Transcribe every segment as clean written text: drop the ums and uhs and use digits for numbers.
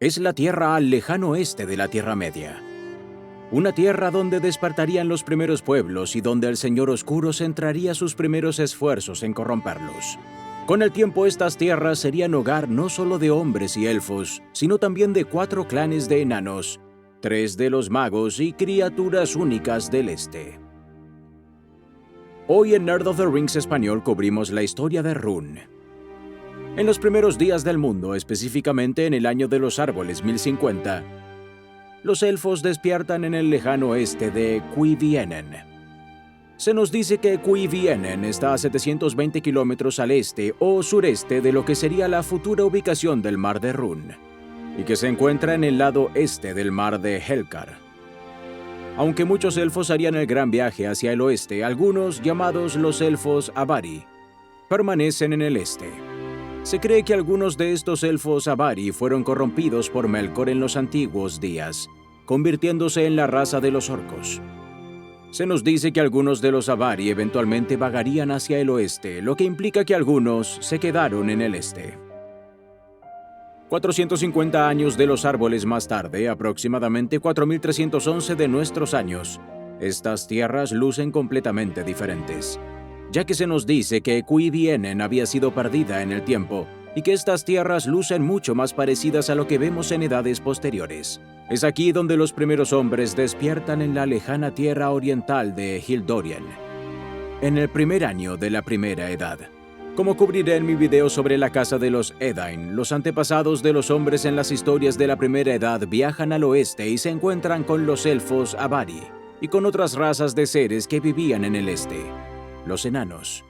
Es la tierra al lejano oeste de la Tierra Media. Una tierra donde despertarían los primeros pueblos y donde el Señor Oscuro centraría sus primeros esfuerzos en corromperlos. Con el tiempo, estas tierras serían hogar no solo de hombres y elfos, sino también de 4 clanes de enanos, 3 de los magos y criaturas únicas del este. Hoy en Nerd of the Rings Español cubrimos la historia de Rhûn. En los primeros días del mundo, específicamente en el año de los árboles 1050, los elfos despiertan en el lejano oeste de Cuivienen. Se nos dice que Cuivienen está a 720 kilómetros al este o sureste de lo que sería la futura ubicación del mar de Rhûn, y que se encuentra en el lado este del mar de Helcar. Aunque muchos elfos harían el gran viaje hacia el oeste, algunos, llamados los elfos Avari, permanecen en el este. Se cree que algunos de estos elfos Avari fueron corrompidos por Melkor en los antiguos días, convirtiéndose en la raza de los orcos. Se nos dice que algunos de los Avari eventualmente vagarían hacia el oeste, lo que implica que algunos se quedaron en el este. 450 años de los árboles más tarde, aproximadamente 4311 de nuestros años, estas tierras lucen completamente diferentes, ya que se nos dice que Cuivienen había sido perdida en el tiempo y que estas tierras lucen mucho más parecidas a lo que vemos en edades posteriores. Es aquí donde los primeros hombres despiertan en la lejana tierra oriental de Hildorien, en el primer año de la Primera Edad. Como cubriré en mi video sobre la casa de los Edain, los antepasados de los hombres en las historias de la Primera Edad viajan al oeste y se encuentran con los elfos Avari y con otras razas de seres que vivían en el este, los enanos.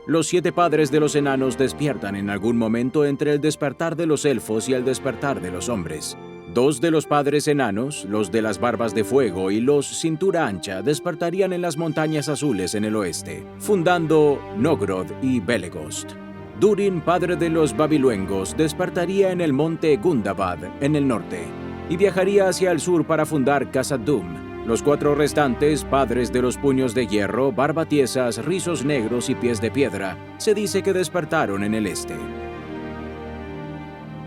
Los 7 padres de los enanos despiertan en algún momento entre el despertar de los elfos y el despertar de los hombres. 2 de los padres enanos, los de las barbas de fuego y los cintura ancha, despertarían en las montañas azules en el oeste, fundando Nogrod y Belegost. Durin, padre de los babiluengos, despertaría en el monte Gundabad, en el norte, y viajaría hacia el sur para fundar Khazad-dûm. Los 4 restantes, padres de los puños de hierro, barbatiesas, rizos negros y pies de piedra, se dice que despertaron en el este.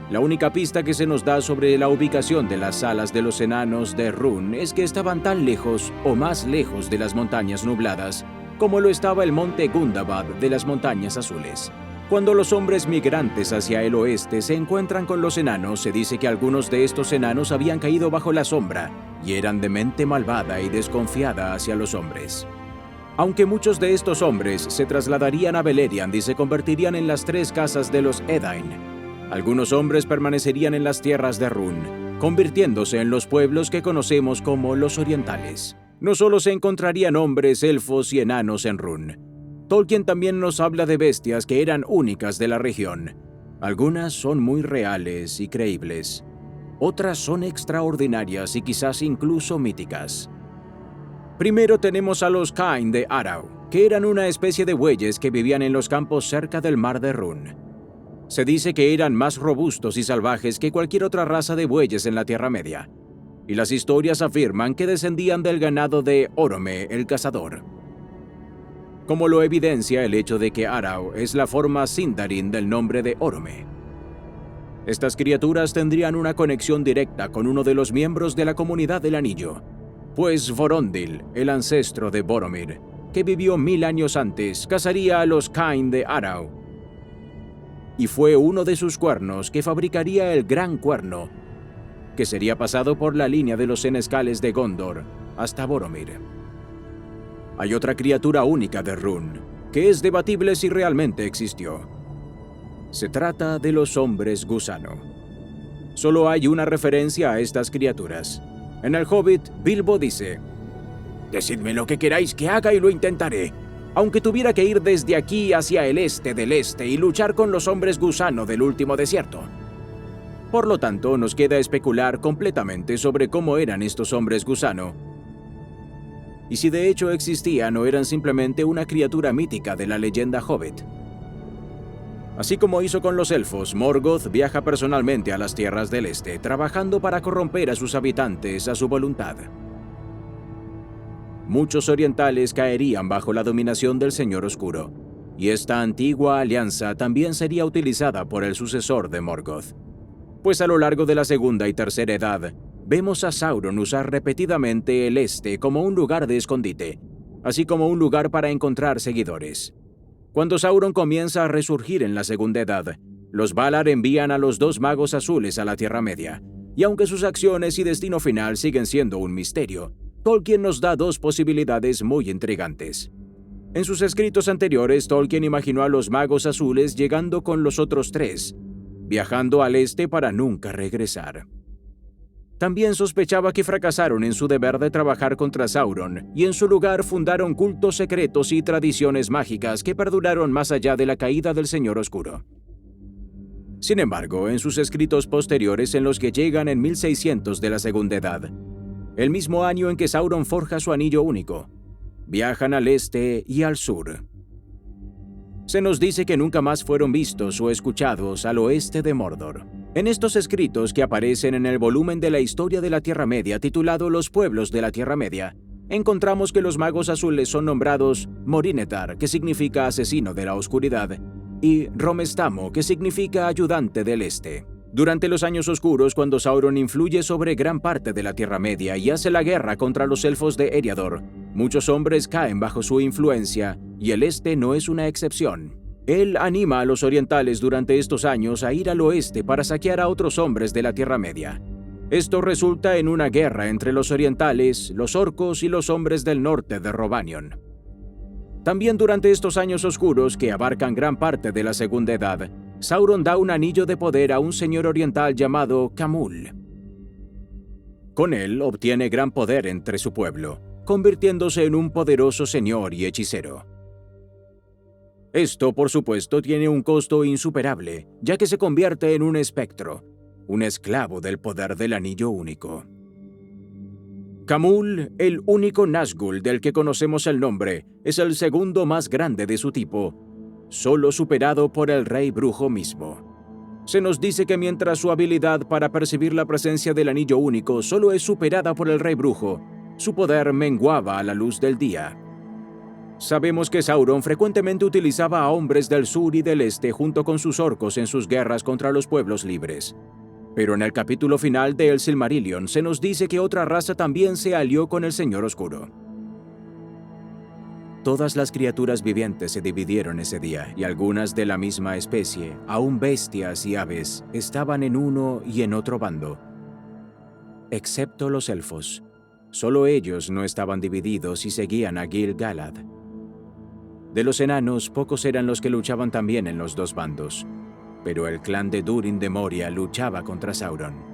La única pista que se nos da sobre la ubicación de las salas de los enanos de Rhûn es que estaban tan lejos o más lejos de las montañas nubladas como lo estaba el monte Gundabad de las montañas azules. Cuando los hombres migrantes hacia el oeste se encuentran con los enanos, se dice que algunos de estos enanos habían caído bajo la sombra y eran de mente malvada y desconfiada hacia los hombres. Aunque muchos de estos hombres se trasladarían a Beleriand y se convertirían en las 3 casas de los Edain, algunos hombres permanecerían en las tierras de Rhûn, convirtiéndose en los pueblos que conocemos como los orientales. No solo se encontrarían hombres, elfos y enanos en Rhûn. Tolkien también nos habla de bestias que eran únicas de la región. Algunas son muy reales y creíbles. Otras son extraordinarias y quizás incluso míticas. Primero tenemos a los Cain de Arau, que eran una especie de bueyes que vivían en los campos cerca del mar de Rhûn. Se dice que eran más robustos y salvajes que cualquier otra raza de bueyes en la Tierra Media, y las historias afirman que descendían del ganado de Orome, el cazador. Como lo evidencia el hecho de que Arau es la forma Sindarin del nombre de Orome. Estas criaturas tendrían una conexión directa con uno de los miembros de la Comunidad del Anillo, pues Vorondil, el ancestro de Boromir, que vivió 1000 años antes, cazaría a los Cain de Arau, y fue uno de sus cuernos que fabricaría el Gran Cuerno, que sería pasado por la línea de los senescales de Gondor hasta Boromir. Hay otra criatura única de Rhûn, que es debatible si realmente existió. Se trata de los hombres gusano. Solo hay una referencia a estas criaturas. En el Hobbit, Bilbo dice: «Decidme lo que queráis que haga y lo intentaré, aunque tuviera que ir desde aquí hacia el este del este y luchar con los hombres gusano del último desierto». Por lo tanto, nos queda especular completamente sobre cómo eran estos hombres gusano, y si de hecho existían o eran simplemente una criatura mítica de la leyenda Hobbit. Así como hizo con los elfos, Morgoth viaja personalmente a las tierras del este, trabajando para corromper a sus habitantes a su voluntad. Muchos orientales caerían bajo la dominación del Señor Oscuro, y esta antigua alianza también sería utilizada por el sucesor de Morgoth. Pues a lo largo de la Segunda y Tercera Edad, vemos a Sauron usar repetidamente el Este como un lugar de escondite, así como un lugar para encontrar seguidores. Cuando Sauron comienza a resurgir en la Segunda Edad, los Valar envían a los dos magos azules a la Tierra Media, y aunque sus acciones y destino final siguen siendo un misterio, Tolkien nos da dos posibilidades muy intrigantes. En sus escritos anteriores, Tolkien imaginó a los magos azules llegando con los otros tres, viajando al este para nunca regresar. También sospechaba que fracasaron en su deber de trabajar contra Sauron y en su lugar fundaron cultos secretos y tradiciones mágicas que perduraron más allá de la caída del Señor Oscuro. Sin embargo, en sus escritos posteriores en los que llegan en 1600 de la Segunda Edad, el mismo año en que Sauron forja su anillo único, viajan al este y al sur. Se nos dice que nunca más fueron vistos o escuchados al oeste de Mordor. En estos escritos que aparecen en el volumen de la historia de la Tierra Media titulado Los pueblos de la Tierra Media, encontramos que los magos azules son nombrados Morinetar, que significa asesino de la oscuridad, y Romestamo, que significa ayudante del este. Durante los años oscuros, cuando Sauron influye sobre gran parte de la Tierra Media y hace la guerra contra los elfos de Eriador, muchos hombres caen bajo su influencia, y el este no es una excepción. Él anima a los orientales durante estos años a ir al oeste para saquear a otros hombres de la Tierra Media. Esto resulta en una guerra entre los orientales, los orcos y los hombres del norte de Rhovanion. También durante estos años oscuros, que abarcan gran parte de la Segunda Edad, Sauron da un anillo de poder a un señor oriental llamado Khamûl. Con él obtiene gran poder entre su pueblo, convirtiéndose en un poderoso señor y hechicero. Esto, por supuesto, tiene un costo insuperable, ya que se convierte en un espectro, un esclavo del poder del anillo único. Khamûl, el único Nazgûl del que conocemos el nombre, es el segundo más grande de su tipo, solo superado por el rey brujo mismo. Se nos dice que mientras su habilidad para percibir la presencia del anillo único solo es superada por el rey brujo, su poder menguaba a la luz del día. Sabemos que Sauron frecuentemente utilizaba a hombres del sur y del este junto con sus orcos en sus guerras contra los pueblos libres. Pero en el capítulo final de El Silmarillion se nos dice que otra raza también se alió con el Señor Oscuro. Todas las criaturas vivientes se dividieron ese día, y algunas de la misma especie, aún bestias y aves, estaban en uno y en otro bando. Excepto los elfos. Solo ellos no estaban divididos y seguían a Gil-galad. De los enanos, pocos eran los que luchaban también en los dos bandos, pero el clan de Durin de Moria luchaba contra Sauron.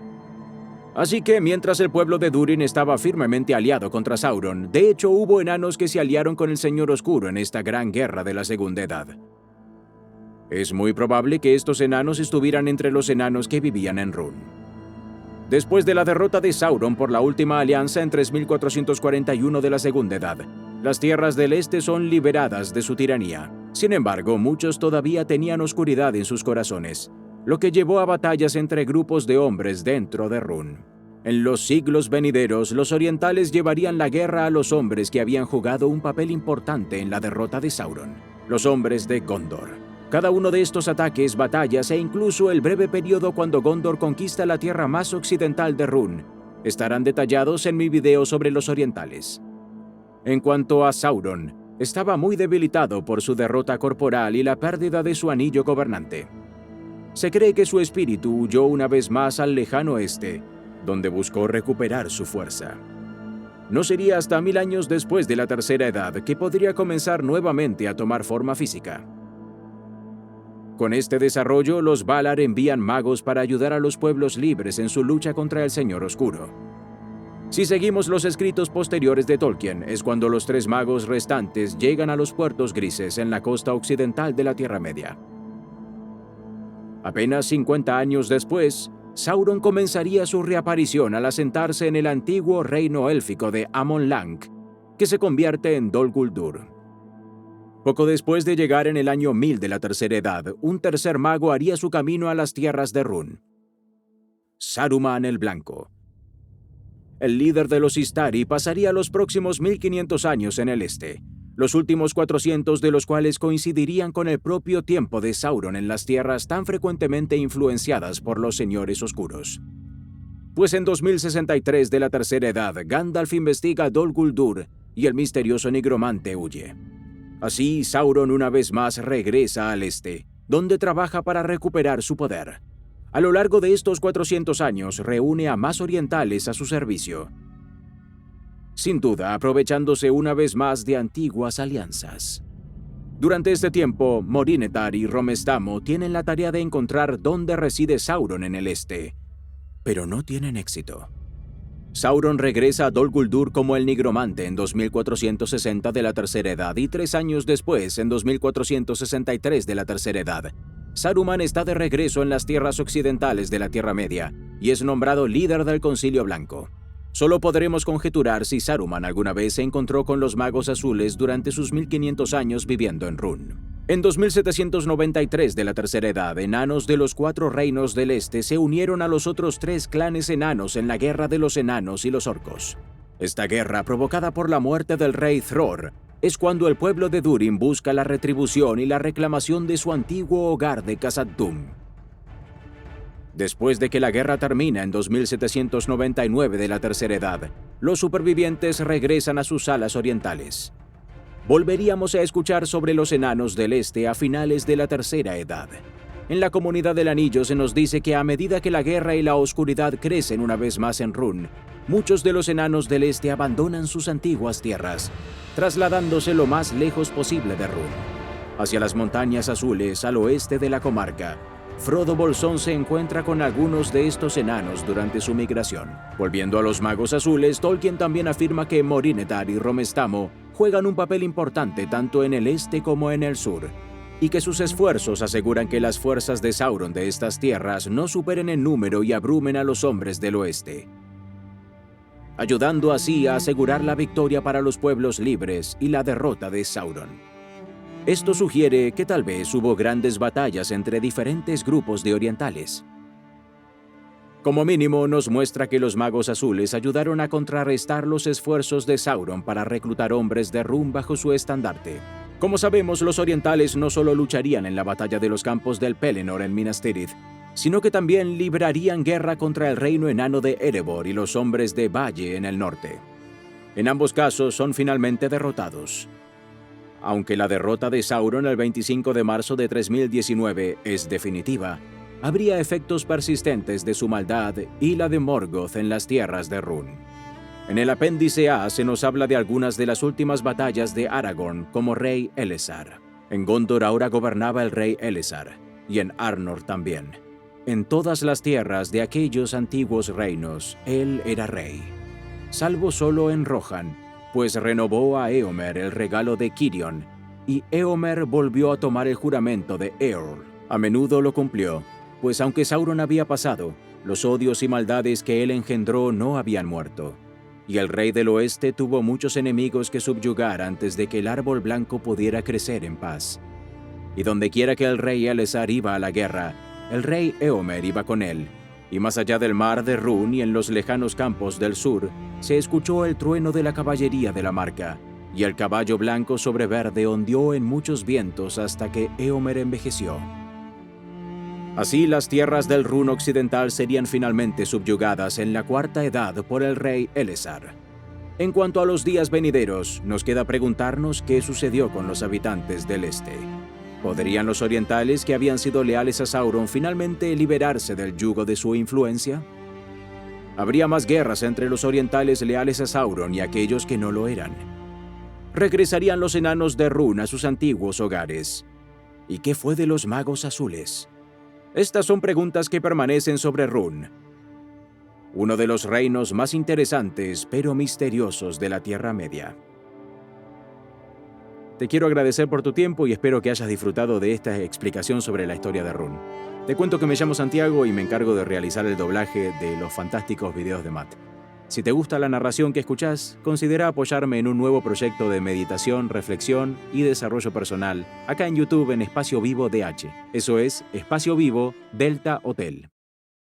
Así que, mientras el pueblo de Durin estaba firmemente aliado contra Sauron, de hecho hubo enanos que se aliaron con el Señor Oscuro en esta gran guerra de la Segunda Edad. Es muy probable que estos enanos estuvieran entre los enanos que vivían en Rhûn. Después de la derrota de Sauron por la última alianza en 3441 de la Segunda Edad, las tierras del este son liberadas de su tiranía. Sin embargo, muchos todavía tenían oscuridad en sus corazones, lo que llevó a batallas entre grupos de hombres dentro de Rhûn. En los siglos venideros, los orientales llevarían la guerra a los hombres que habían jugado un papel importante en la derrota de Sauron, los hombres de Gondor. Cada uno de estos ataques, batallas e incluso el breve periodo cuando Gondor conquista la tierra más occidental de Rhûn estarán detallados en mi video sobre los orientales. En cuanto a Sauron, estaba muy debilitado por su derrota corporal y la pérdida de su anillo gobernante. Se cree que su espíritu huyó una vez más al lejano oeste, donde buscó recuperar su fuerza. No sería hasta 1000 años después de la Tercera Edad que podría comenzar nuevamente a tomar forma física. Con este desarrollo, los Valar envían magos para ayudar a los pueblos libres en su lucha contra el Señor Oscuro. Si seguimos los escritos posteriores de Tolkien, es cuando los tres magos restantes llegan a los puertos grises en la costa occidental de la Tierra Media. Apenas 50 años después, Sauron comenzaría su reaparición al asentarse en el antiguo reino élfico de Amon Lang, que se convierte en Dol Guldur. Poco después de llegar en el año 1000 de la Tercera Edad, un tercer mago haría su camino a las tierras de Rhûn. Saruman el Blanco. El líder de los Istari pasaría los próximos 1500 años en el este, los últimos 400 de los cuales coincidirían con el propio tiempo de Sauron en las tierras tan frecuentemente influenciadas por los señores oscuros. Pues en 2063 de la Tercera Edad, Gandalf investiga a Dol Guldur y el misterioso nigromante huye. Así, Sauron una vez más regresa al este, donde trabaja para recuperar su poder. A lo largo de estos 400 años, reúne a más orientales a su servicio. Sin duda, aprovechándose una vez más de antiguas alianzas. Durante este tiempo, Morínetar y Romestamo tienen la tarea de encontrar dónde reside Sauron en el este, pero no tienen éxito. Sauron regresa a Dol Guldur como el nigromante en 2460 de la Tercera Edad y 3 años después, en 2463 de la Tercera Edad, Saruman está de regreso en las tierras occidentales de la Tierra Media y es nombrado líder del Concilio Blanco. Solo podremos conjeturar si Saruman alguna vez se encontró con los magos azules durante sus 1500 años viviendo en Rhûn. En 2793 de la Tercera Edad, enanos de los 4 reinos del este se unieron a los otros 3 clanes enanos en la Guerra de los Enanos y los Orcos. Esta guerra, provocada por la muerte del rey Thror, es cuando el pueblo de Durin busca la retribución y la reclamación de su antiguo hogar de Khazad-dûm. Después de que la guerra termina en 2799 de la Tercera Edad, los supervivientes regresan a sus salas orientales. Volveríamos a escuchar sobre los enanos del este a finales de la Tercera Edad. En la Comunidad del Anillo se nos dice que a medida que la guerra y la oscuridad crecen una vez más en Rhûn, muchos de los enanos del este abandonan sus antiguas tierras, trasladándose lo más lejos posible de Rhûn, hacia las montañas azules al oeste de la comarca. Frodo Bolsón se encuentra con algunos de estos enanos durante su migración. Volviendo a los magos azules, Tolkien también afirma que Morínetar y Romestamo juegan un papel importante tanto en el este como en el sur, y que sus esfuerzos aseguran que las fuerzas de Sauron de estas tierras no superen en número y abrumen a los hombres del oeste, ayudando así a asegurar la victoria para los pueblos libres y la derrota de Sauron. Esto sugiere que tal vez hubo grandes batallas entre diferentes grupos de orientales. Como mínimo, nos muestra que los magos azules ayudaron a contrarrestar los esfuerzos de Sauron para reclutar hombres de Rhûn bajo su estandarte. Como sabemos, los orientales no solo lucharían en la batalla de los campos del Pelennor en Minas Tirith, sino que también librarían guerra contra el reino enano de Erebor y los hombres de Valle en el norte. En ambos casos son finalmente derrotados. Aunque la derrota de Sauron el 25 de marzo de 3019 es definitiva, habría efectos persistentes de su maldad y la de Morgoth en las tierras de Rhûn. En el apéndice A se nos habla de algunas de las últimas batallas de Aragorn como rey Elessar. En Gondor ahora gobernaba el rey Elessar, y en Arnor también. En todas las tierras de aquellos antiguos reinos, él era rey. Salvo solo en Rohan, pues renovó a Éomer el regalo de Cirion, y Éomer volvió a tomar el juramento de Eorl. A menudo lo cumplió, pues aunque Sauron había pasado, los odios y maldades que él engendró no habían muerto, y el rey del oeste tuvo muchos enemigos que subyugar antes de que el árbol blanco pudiera crecer en paz. Y dondequiera que el rey Elessar iba a la guerra, el rey Éomer iba con él, y más allá del mar de Rhûn y en los lejanos campos del sur, se escuchó el trueno de la caballería de la marca, y el caballo blanco sobre verde ondeó en muchos vientos hasta que Éomer envejeció. Así, las tierras del Rhûn occidental serían finalmente subyugadas en la Cuarta Edad por el rey Elessar. En cuanto a los días venideros, nos queda preguntarnos qué sucedió con los habitantes del este. ¿Podrían los orientales que habían sido leales a Sauron finalmente liberarse del yugo de su influencia? ¿Habría más guerras entre los orientales leales a Sauron y aquellos que no lo eran? ¿Regresarían los enanos de Rhûn a sus antiguos hogares? ¿Y qué fue de los magos azules? Estas son preguntas que permanecen sobre Rhûn, uno de los reinos más interesantes pero misteriosos de la Tierra Media. Te quiero agradecer por tu tiempo y espero que hayas disfrutado de esta explicación sobre la historia de Rhûn. Te cuento que me llamo Santiago y me encargo de realizar el doblaje de los fantásticos videos de Matt. Si te gusta la narración que escuchás, considera apoyarme en un nuevo proyecto de meditación, reflexión y desarrollo personal, acá en YouTube en Espacio Vivo DH. Eso es, Espacio Vivo Delta Hotel.